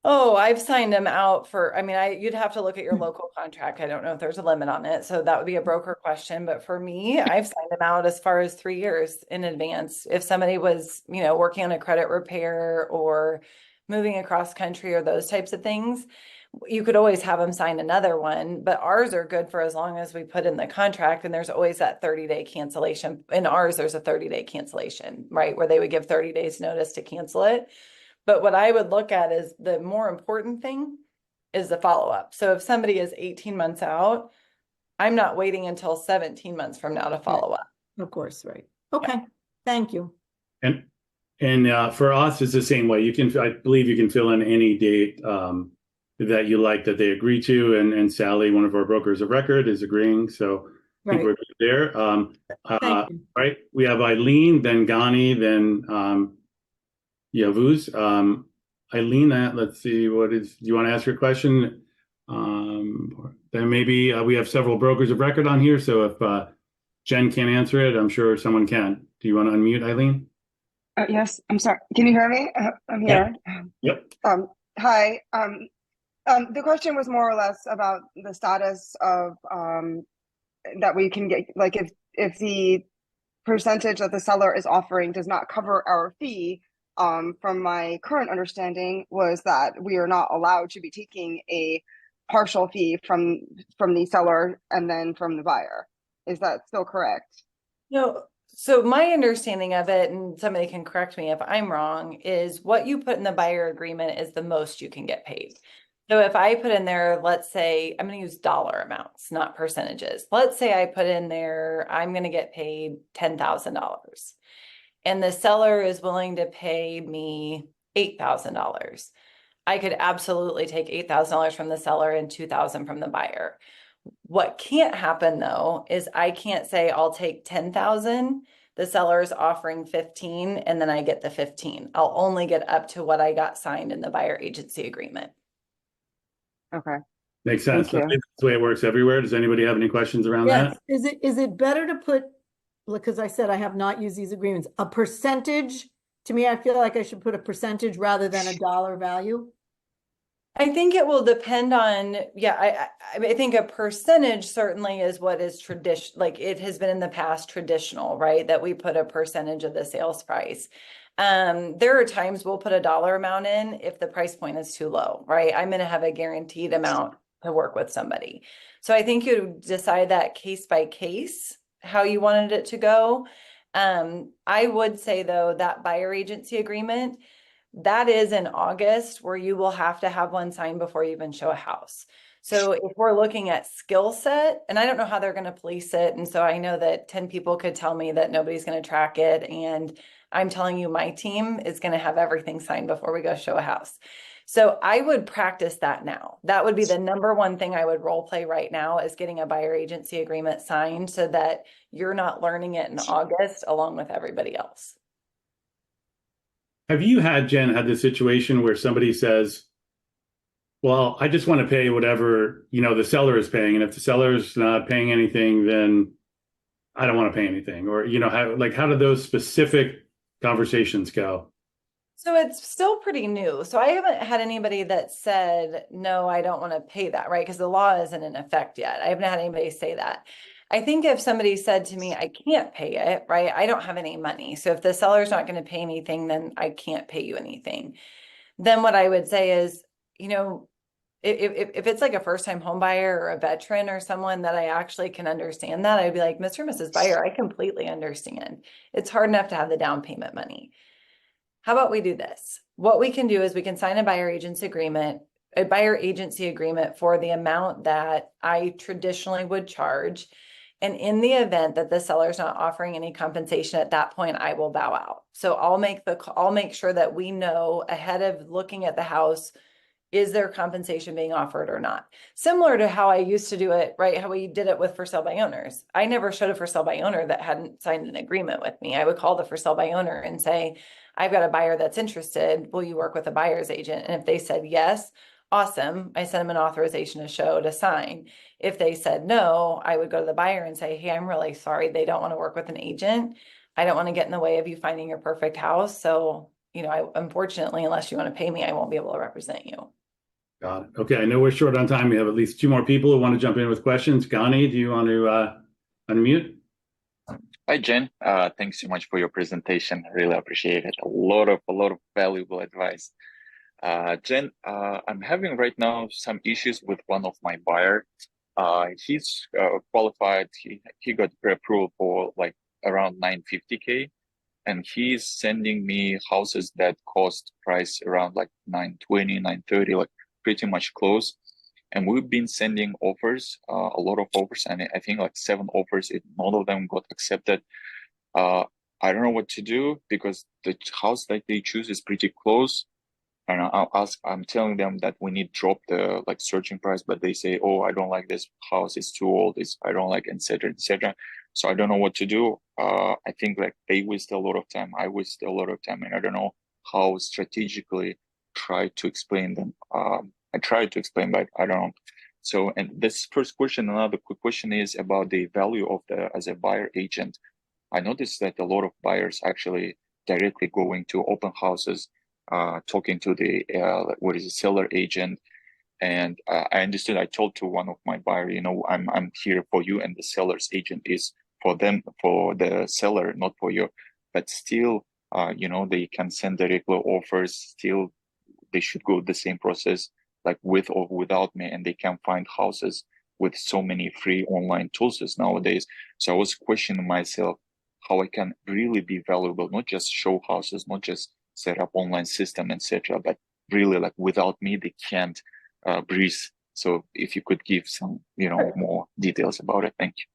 Oh, I've signed them out for, you'd have to look at your local contract. I don't know if there's a limit on it. So that would be a broker question. But for me, I've signed them out as far as 3 years in advance. If somebody was, working on a credit repair or moving across country or those types of things, you could always have them sign another one. But ours are good for as long as we put in the contract. And there's always that 30-day cancellation. In ours, there's a 30-day cancellation, right? Where they would give 30 days notice to cancel it. But what I would look at is the more important thing is the follow-up. So if somebody is 18 months out, I'm not waiting until 17 months from now to follow up. Of course, right. Okay, yeah. Thank you. And for us, it's the same way. I believe you can fill in any date that you like that they agree to. And Sally, one of our brokers of record, is agreeing. So I think we're good there. Right. We have Eileen, then Ghani, then Yavuz. Eileen, let's see, do you want to ask your question? Then maybe we have several brokers of record on here. So if Jen can't answer it, I'm sure someone can. Do you want to unmute, Eileen? Yes, I'm sorry. Can you hear me? I'm here. Yep. Hi. The question was more or less about the status of that we can get, like if the percentage that the seller is offering does not cover our fee, from my current understanding was that we are not allowed to be taking a partial fee from the seller and then from the buyer. Is that still correct? No, so my understanding of it, and somebody can correct me if I'm wrong, is what you put in the buyer agreement is the most you can get paid. So if I put in there, let's say, I'm going to use dollar amounts, not percentages. Let's say I put in there, I'm going to get paid $10,000 and the seller is willing to pay me $8,000. I could absolutely take $8,000 from the seller and $2,000 from the buyer. What can't happen though is I can't say I'll take 10,000, the seller is offering 15 and then I get the 15. I'll only get up to what I got signed in the buyer agency agreement. Okay. Makes sense. Thank you. That's the way it works everywhere. Does anybody have any questions around Yes, that? is it better to put, because I said I have not used these agreements, a percentage? To me, I feel like I should put a percentage rather than a dollar value. I think it will depend on, yeah, I think a percentage certainly is what is tradition, like it has been in the past traditional, right? That we put a percentage of the sales price. There are times we'll put a dollar amount in if the price point is too low, right? I'm going to have a guaranteed amount to work with somebody. So I think you decide that case by case, how you wanted it to go. I would say though, that buyer agency agreement, that is in August where you will have to have one signed before you even show a house. So if we're looking at skill set, and I don't know how they're going to police it. And so I know that 10 people could tell me that nobody's going to track it. And I'm telling you, my team is going to have everything signed before we go show a house. So I would practice that now. That would be the number one thing I would role play right now, is getting a buyer agency agreement signed so that you're not learning it in August along with everybody else. Have you had, Jen, had this situation where somebody says, well, I just want to pay whatever, the seller is paying. And if the seller is not paying anything, then I don't want to pay anything. Or, how do those specific conversations go? So it's still pretty new. So I haven't had anybody that said, no, I don't want to pay that, right? Because the law isn't in effect yet. I haven't had anybody say that. I think if somebody said to me, I can't pay it, right? I don't have any money. So if the seller's not going to pay anything, then I can't pay you anything. Then what I would say is, if it's like a first-time home buyer or a veteran or someone that I actually can understand that, I'd be like, Mr. and Mrs. Buyer, I completely understand. It's hard enough to have the down payment money. How about we do this? What we can do is we can sign a buyer agency agreement for the amount that I traditionally would charge. And in the event that the seller's not offering any compensation at that point, I will bow out. So I'll make sure that we know ahead of looking at the house, is there compensation being offered or not? Similar to how I used to do it, right? How we did it with for sale by owners. I never showed a for sale by owner that hadn't signed an agreement with me. I would call the for sale by owner and say, I've got a buyer that's interested. Will you work with a buyer's agent? And if they said yes, awesome. I sent them an authorization to show to sign. If they said no, I would go to the buyer and say, hey, I'm really sorry. They don't want to work with an agent. I don't want to get in the way of you finding your perfect house. So, unfortunately, unless you want to pay me, I won't be able to represent you. Got it. Okay. I know we're short on time. We have at least two more people who want to jump in with questions. Gani, do you want to unmute? Hi, Jen. Thanks so much for your presentation. I really appreciate it. A lot of valuable advice. Jen, I'm having right now some issues with one of my buyer. He's qualified. He got pre-approval for like around 950K, and he's sending me houses that cost price around like 920, 930, like pretty much close. And we've been sending offers, a lot of offers, and I think like 7 offers. None of them got accepted. I don't know what to do because the house that they choose is pretty close. And I'm telling them that we need to drop the like searching price, but they say, oh, I don't like this house. It's too old. I don't like, etc., etc. So I don't know what to do. I think like they waste a lot of time. I waste a lot of time, and I don't know how strategically try to explain them. I tried to explain, but I don't know. So, and this first question, another quick question is about the value of as a buyer agent. I noticed that a lot of buyers actually directly going to open houses, talking to the seller agent. And I understood, I told to one of my buyer, I'm here for you, and the seller's agent is for them, for the seller, not for you. But still, they can send the regular offers. Still, they should go the same process, like with or without me, and they can find houses with so many free online tools nowadays. So I was questioning myself how I can really be valuable, not just show houses, not just set up online system, etc., but really, like, without me, they can't breathe. So if you could give some, more details about it, thank you.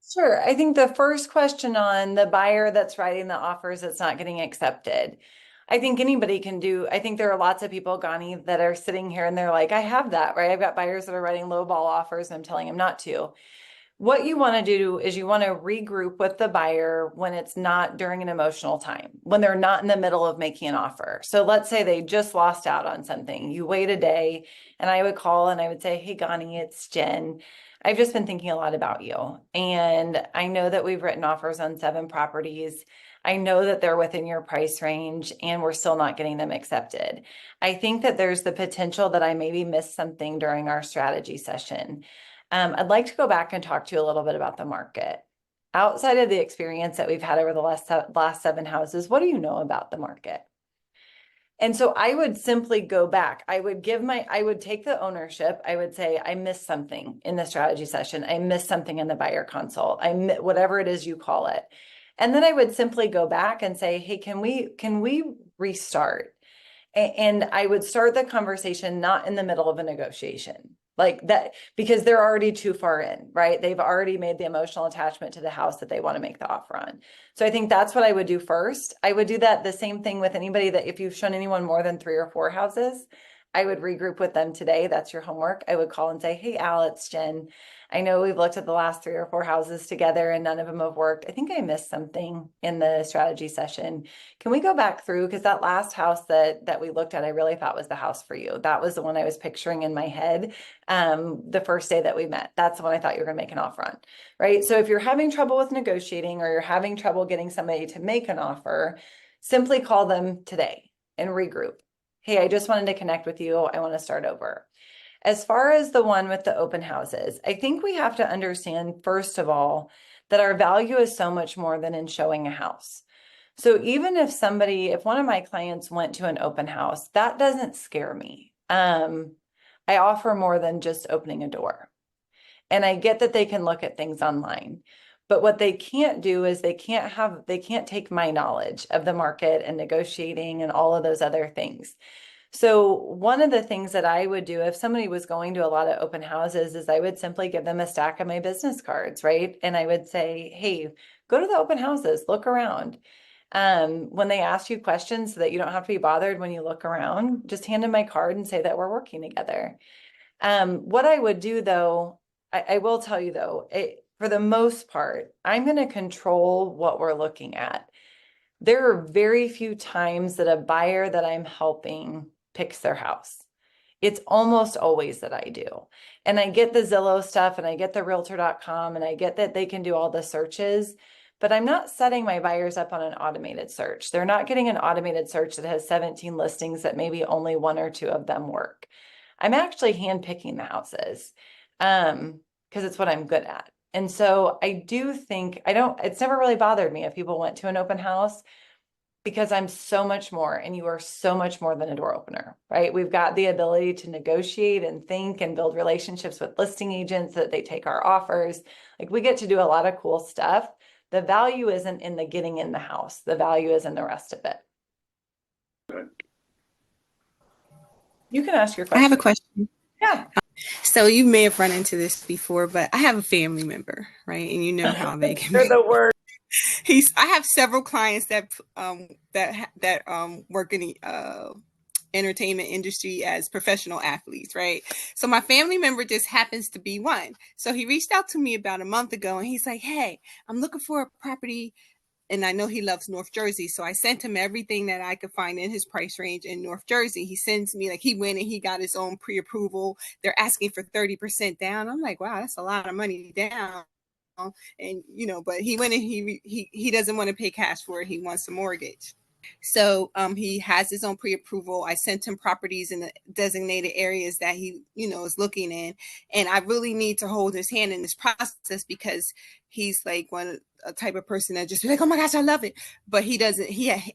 Sure. I think the first question on the buyer that's writing the offers that's not getting accepted, I think anybody can do. I think there are lots of people, Gani, that are sitting here and they're like, I have that, right? I've got buyers that are writing low ball offers and I'm telling them not to. What you want to do is you want to regroup with the buyer when it's not during an emotional time, when they're not in the middle of making an offer. So let's say they just lost out on something. You wait a day and I would call and I would say, hey, Gani, it's Jen. I've just been thinking a lot about you. And I know that we've written offers on 7 properties. I know that they're within your price range and we're still not getting them accepted. I think that there's the potential that I maybe missed something during our strategy session. I'd like to go back and talk to you a little bit about the market. Outside of the experience that we've had over the last 7 houses, what do you know about the market? And so I would simply go back. I would take the ownership. I would say, I missed something in the strategy session. I missed something in the buyer consult. Whatever it is you call it. And then I would simply go back and say, hey, can we restart? And I would start the conversation not in the middle of a negotiation like that, because they're already too far in, right? They've already made the emotional attachment to the house that they want to make the offer on. So I think that's what I would do first. I would do that the same thing with anybody that if you've shown anyone more than 3 or 4 houses, I would regroup with them today. That's your homework. I would call and say, hey, Al, it's Jen. I know we've looked at the last 3 or 4 houses together and none of them have worked. I think I missed something in the strategy session. Can we go back through? Because that last house that we looked at, I really thought was the house for you. That was the one I was picturing in my head the first day that we met. That's the one I thought you were going to make an offer on, right? So if you're having trouble with negotiating or you're having trouble getting somebody to make an offer, simply call them today and regroup. Hey, I just wanted to connect with you. I want to start over. As far as the one with the open houses, I think we have to understand, first of all, that our value is so much more than in showing a house. So even if one of my clients went to an open house, that doesn't scare me. I offer more than just opening a door. And I get that they can look at things online. But what they can't do is they can't take my knowledge of the market and negotiating and all of those other things. So one of the things that I would do if somebody was going to a lot of open houses is I would simply give them a stack of my business cards, right? And I would say, hey, go to the open houses, look around. When they ask you questions so that you don't have to be bothered when you look around, just hand them my card and say that we're working together. What I would do though, I will tell you though, for the most part, I'm going to control what we're looking at. There are very few times that a buyer that I'm helping picks their house. It's almost always that I do. And I get the Zillow stuff and I get the realtor.com and I get that they can do all the searches, but I'm not setting my buyers up on an automated search. They're not getting an automated search that has 17 listings that maybe only 1 or 2 of them work. I'm actually handpicking the houses because it's what I'm good at. And so I do think, it's never really bothered me if people went to an open house because I'm so much more and you are so much more than a door opener, right? We've got the ability to negotiate and think and build relationships with listing agents so that they take our offers. Like we get to do a lot of cool stuff. The value isn't in the getting in the house. The value is in the rest of it. You can ask your question. I have a question. Yeah. So you may have run into this before, but I have a family member, right? And you know how they can They're the worst. I have several clients that work in the entertainment industry as professional athletes, right? So my family member just happens to be one. So he reached out to me about a month ago and he's like, hey, I'm looking for a property. And I know he loves North Jersey. So I sent him everything that I could find in his price range in North Jersey. He sends me, like, he went and he got his own pre-approval. They're asking for 30% down. I'm like, wow, that's a lot of money down. And, but he went and he doesn't want to pay cash for it. He wants a mortgage. So he has his own pre-approval. I sent him properties in the designated areas that he, is looking in. And I really need to hold his hand in this process because he's like a type of person that just be like, oh my gosh, I love it. But he doesn't,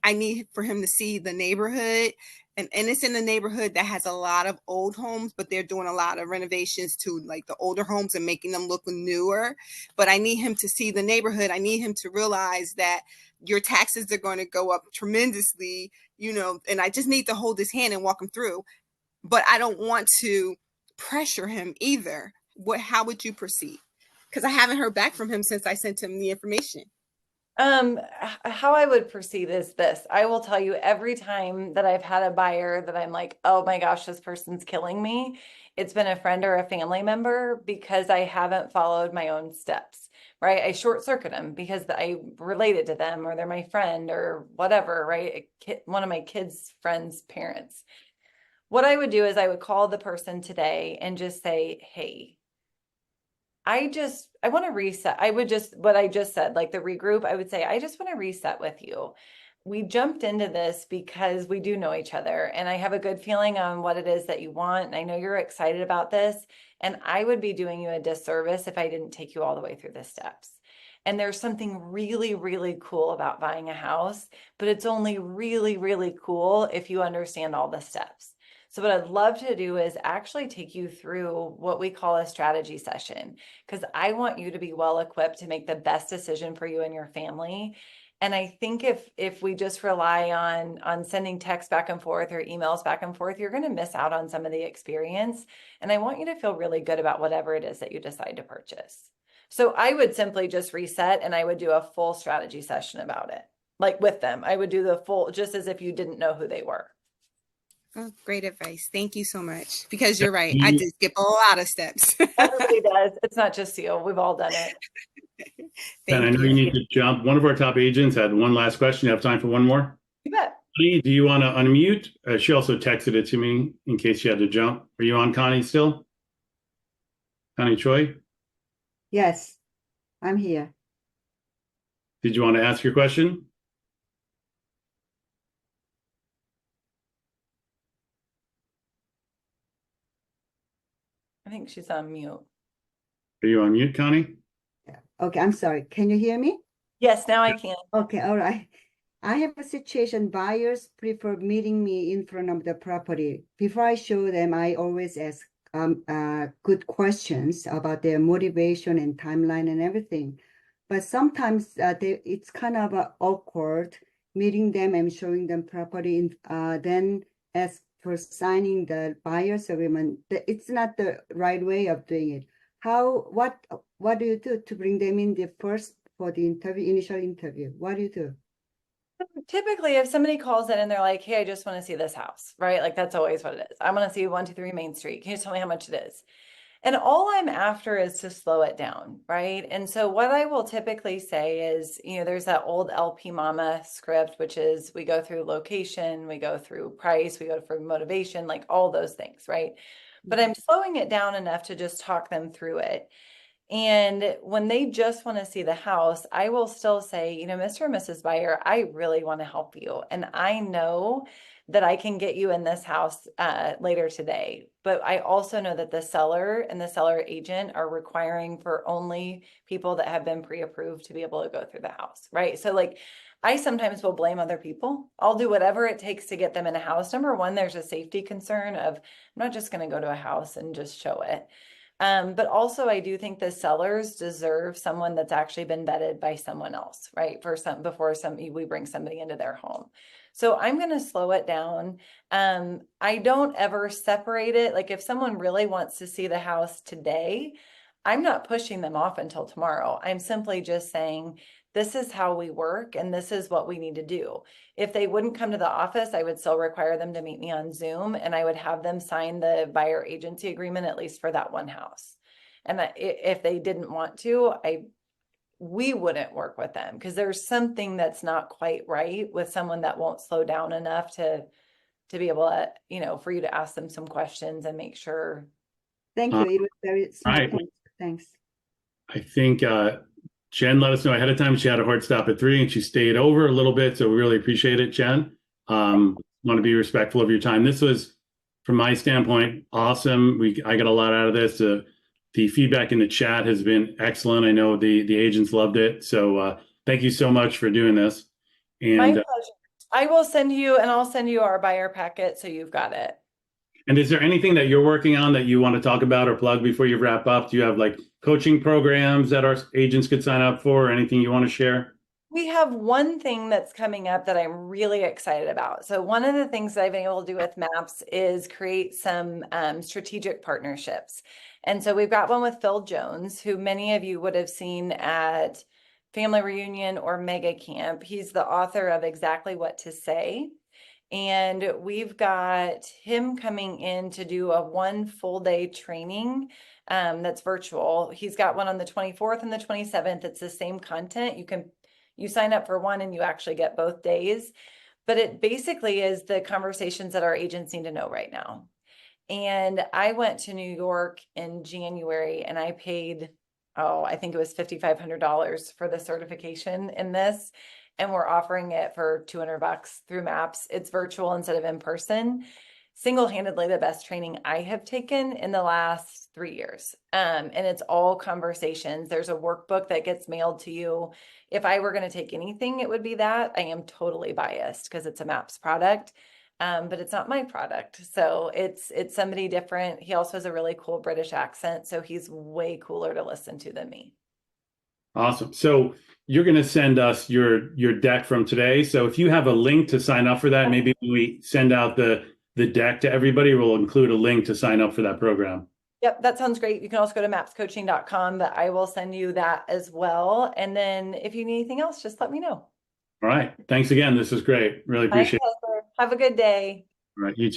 I need for him to see the neighborhood. And it's in the neighborhood that has a lot of old homes, but they're doing a lot of renovations to like the older homes and making them look newer. But I need him to see the neighborhood. I need him to realize that your taxes are going to go up tremendously, and I just need to hold his hand and walk him through. But I don't want to pressure him either. How would you proceed? Because I haven't heard back from him since I sent him the information. How I would proceed is this. I will tell you every time that I've had a buyer that I'm like, oh my gosh, this person's killing me. It's been a friend or a family member because I haven't followed my own steps, right? I short circuit them because I related to them or they're my friend or whatever, right? One of my kids' friends' parents. What I would do is I would call the person today and just say, hey, I want to reset. What I just said, like the regroup, I would say, I just want to reset with you. We jumped into this because we do know each other and I have a good feeling on what it is that you want. And I know you're excited about this. And I would be doing you a disservice if I didn't take you all the way through the steps. And there's something really, really cool about buying a house, but it's only really, really cool if you understand all the steps. So what I'd love to do is actually take you through what we call a strategy session, because I want you to be well equipped to make the best decision for you and your family. And I think if we just rely on sending texts back and forth or emails back and forth, you're going to miss out on some of the experience. And I want you to feel really good about whatever it is that you decide to purchase. So I would simply just reset and I would do a full strategy session about it, like with them. I would do the full, just as if you didn't know who they were. Oh, great advice. Thank you so much. Because you're right. I did skip a lot of steps. Everybody does. It's not just you. We've all done it. And I know you need to jump. One of our top agents had one last question. You have time for one more? You bet. Connie, do you want to unmute? She also texted it to me in case she had to jump. Are you on, Connie, still? Connie Choi? Yes, I'm here. Did you want to ask your question? I think she's on mute. Are you on mute, Connie? Okay, I'm sorry. Can you hear me? Yes, now I can. Okay, all right. I have a situation. Buyers prefer meeting me in front of the property. Before I show them, I always ask good questions about their motivation and timeline and everything. But sometimes it's kind of awkward meeting them and showing them property. Then ask for signing the buyer's agreement. It's not the right way of doing it. What do you do to bring them in for the initial interview? What do you do? Typically, if somebody calls in and they're like, hey, I just want to see this house, right? Like that's always what it is. I want to see 123 Main Street. Can you tell me how much it is? And all I'm after is to slow it down, right? And so what I will typically say is, there's that old LP Mama script, which is we go through location, we go through price, we go through motivation, like all those things, right? But I'm slowing it down enough to just talk them through it. And when they just want to see the house, I will still say, Mr. and Mrs. Buyer, I really want to help you. And I know that I can get you in this house later today. But I also know that the seller and the seller agent are requiring for only people that have been pre-approved to be able to go through the house, right? So like, I sometimes will blame other people. I'll do whatever it takes to get them in a house. Number one, there's a safety concern of I'm not just going to go to a house and just show it. But also I do think the sellers deserve someone that's actually been vetted by someone else, right? Before we bring somebody into their home. So I'm going to slow it down. I don't ever separate it. Like if someone really wants to see the house today, I'm not pushing them off until tomorrow. I'm simply just saying, this is how we work and this is what we need to do. If they wouldn't come to the office, I would still require them to meet me on Zoom and I would have them sign the buyer agency agreement, at least for that one house. And if they didn't want to, we wouldn't work with them because there's something that's not quite right with someone that won't slow down enough to be able to, for you to ask them some questions and make sure. Thank you. It was very smart. Right. Thanks. I think Jen let us know ahead of time she had a hard stop at 3 and she stayed over a little bit. So we really appreciate it, Jen. Want to be respectful of your time. This was, from my standpoint, awesome. I got a lot out of this. The feedback in the chat has been excellent. I know the agents loved it. So thank you so much for doing this. My And pleasure. I will send you, and I'll send you our buyer packet so you've got it. and is there anything that you're working on that you want to talk about or plug before you wrap up? Do you have like coaching programs that our agents could sign up for, or anything you want to share? We have one thing that's coming up that I'm really excited about. So one of the things that I've been able to do with MAPS is create some strategic partnerships. And so we've got one with Phil Jones, who many of you would have seen at Family Reunion or Mega Camp. He's the author of Exactly What to Say. And we've got him coming in to do a 1 full day training that's virtual. He's got one on the 24th and the 27th. It's the same content. You sign up for one and you actually get both days. But it basically is the conversations that our agents need to know right now. And I went to New York in January and I paid, I think it was $5,500 for the certification in this. And we're offering it for $200 through MAPS. It's virtual instead of in person. Single-handedly the best training I have taken in the last 3 years. And it's all conversations. There's a workbook that gets mailed to you. If I were going to take anything, it would be that. I am totally biased because it's a MAPS product, but it's not my product. So it's somebody different. He also has a really cool British accent, so he's way cooler to listen to than me. Awesome. So you're going to send us your deck from today. So if you have a link to sign up for that, maybe when we send out the deck to everybody, we'll include a link to sign up for that program. Yep, that sounds great. You can also go to mapscoaching.com, but I will send you that as well. And then if you need anything else, just let me know. All right. Thanks again. This is great. Really appreciate it. Have a good day. All right. You too.